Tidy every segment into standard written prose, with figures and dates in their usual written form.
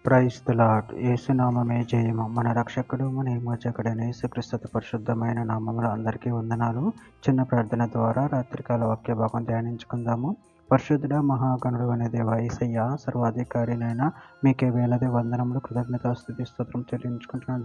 Praise the lord. యేసునామమే జయము. మన రక్షకుడు మన విమోచకుడైన యేసుక్రీస్తు పరిశుద్ధమైన నామములో అందరికీ వందనాలు. చిన్న ప్రార్థన ద్వారా రాత్రికాల వాక్య భాగం ధ్యానించుకుందాము. పరిశుద్ధుడ మహాగణుడు అనే దేవ యేసయ్య, సర్వాధికారినైనా మీకే వేలది వందనములు, కృతజ్ఞతాస్తుతి స్తోత్రం చెల్లించుకుంటున్న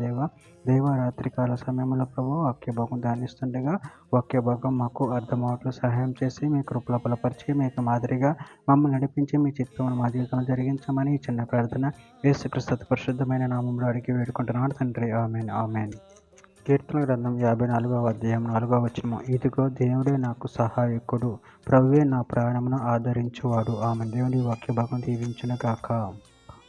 దేవ రాత్రికాల సమయంలో ప్రభు వాక్య భాగం ధ్యానిస్తుండగా వాక్య భాగం మాకు అర్థమవట్లు సహాయం చేసి మీ కృపలో బలపరిచి మీకు మాదిరిగా మమ్మల్ని నడిపించి మీ చిత్తమును మా జీవితంలో జరిగించమని ఈ చిన్న ప్రార్థన యేసుక్రీస్తు పరిశుద్ధమైన నామంలో అడిగి వేడుకుంటున్నాడు తండ్రి. Amen amen. కీర్తన గ్రంథం 54వ అధ్యాయం 4వ వచనము. ఇదిగో దేవుడే నాకు సహాయకుడు, ప్రభువే నా ప్రాణమును ఆదరించువాడు. ఆమె. దేవుని వాక్య భాగం దీవించును గాక.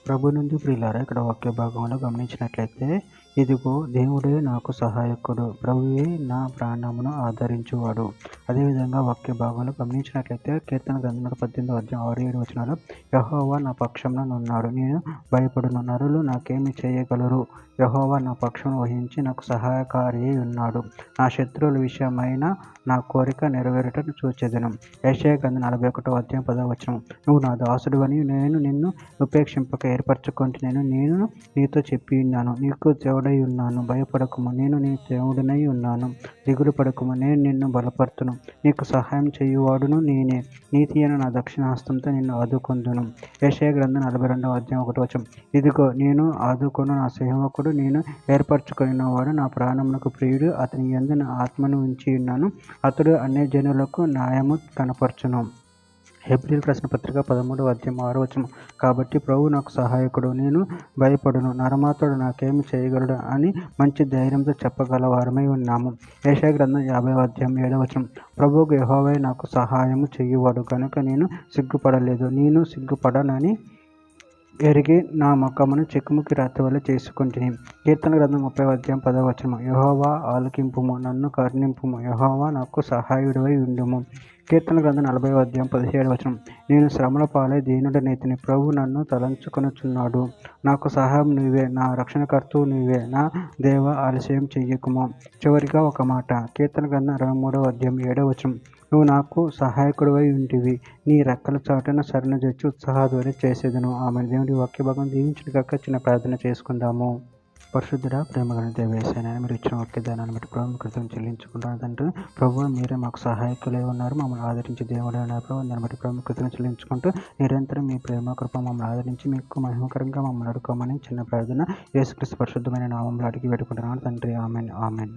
ప్రభు నుండి ప్రియులారా, ఇక్కడ వాక్య భాగంలో గమనించినట్లయితే ఇదిగో దేవుడే నాకు సహాయకుడు, ప్రభువే నా ప్రాణమును ఆదరించువాడు. అదేవిధంగా వాక్య భాగంలో గమనించినట్లయితే కీర్తన గ్రంథం 18వ అధ్యాయం 6-7 వచనాలు, యెహోవా నా పక్షమున నున్నాడు, నేను భయపడును, నరులు నాకేమి చేయగలరు? యెహోవా నా పక్షమును వహించి నాకు సహాయకారి ఉన్నాడు. నా శత్రువుల విషయమైన నా కోరిక నెరవేరుటను చూచెదను. యెషయా గ్రంథం 41వ అధ్యాయం 10వ వచనం, నువ్వు నా దాసుడువని నేను నిన్ను ఉపేక్షింపక ఏర్పరచుకొంటిని. నేను నీతో చెప్పి ఉన్నాను, నీకు దేవుడై ఉన్నాను. భయపడకుము, నేను నీ దేవుడినై ఉన్నాను. దిగులు పడకుము, నేను నిన్ను బలపరుతును. నీకు సహాయం చేయువాడును నేనే. నీతి అయిన నా దక్షిణ హస్తంతో నిన్ను ఆదుకొందును. యెషయా గ్రంథం 42వ అధ్యాయం 1వ వచనం, ఇదిగో నేను ఆదుకొను నా సేవకుడు, నేను ఏర్పరచుకొనినవాడు, నా ప్రాణమునకు ప్రియుడు, అతని యందు నా ఆత్మను ఉంచి ఉన్నాను. అతడు అన్యజనులకు న్యాయము కనపరచును. హెబ్రీయులకు రాసిన పత్రిక 13వ అధ్యాయం 6వ వచనం, కాబట్టి ప్రభువు నాకు సహాయకుడు, నేను భయపడును, నరమాతుడు నాకేమి చేయగలడు అని మంచి ధైర్యంతో చెప్పగల వారమై ఉన్నాము. యెషయా గ్రంథం 50వ అధ్యాయం 7వ వచనం, ప్రభువుకు యెహోవాయే నాకు సహాయము చేయువాడు కనుక నేను సిగ్గుపడలేదు. నేను సిగ్గుపడనని ఎరిగి నా ముఖమును చెక్కుముకి రాత్రి వల్ల చేసుకుంటుని. కీర్తన గ్రంథం 30వ అధ్యాయం 10వ వచనం, యెహోవా ఆలకింపుము, నన్ను కరుణింపుము, యెహోవా నాకు సహాయుడివై ఉండుము. కీర్తన గ్రంథం 40వ అధ్యాయం 17వ వచనం, నేను శ్రమల పాలై దీనుడనైతిని, ప్రభు నన్ను తలంచుకొనుచున్నాడు. నాకు సహాయం నీవే, నా రక్షణకర్తవు నీవే, నా దేవ ఆలస్యం చెయ్యకుము. చివరిగా ఒక మాట, కీర్తన గ్రంథం 23వ అధ్యాయం 7వ వచనం, నువ్వు నాకు సహాయకుడివై ఉంటివి, నీ రెక్కల చాటున శరణుజొచ్చి ఉత్సాహధ్వని చేసేదను. ఆమె. దేవుడి వాక్య భాగం దీవించిన కాక చిన్న ప్రార్థన చేసుకుందాము. పరిశుద్ధుడా, ప్రేమగల దేవ యేసయ్యా, మీరు ఇచ్చిన వాక్య దానాన్ని బట్టి ప్రభు కృతజ్ఞతలు చెల్లించుకుంటున్నాను తండ్రి. ప్రభు మీరే మాకు సహాయకులై ఉన్నారు, మమ్మల్ని ఆదరించి దేవుడే ఉన్నారు ప్రభు. దాన్ని బట్టి ప్రభు కృతజ్ఞతలు చెల్లించుకుంటూ నిరంతరం మీ ప్రేమ కృప మమ్మల్ని ఆదరించి మీకు మహిమకరంగా మమ్మల్ని అడుకోమని చిన్న ప్రార్థన యేసుక్రీస్తు పరిశుద్ధమైన నామంలో అడిగి పెట్టుకుంటున్నాను తండ్రి. Amen amen.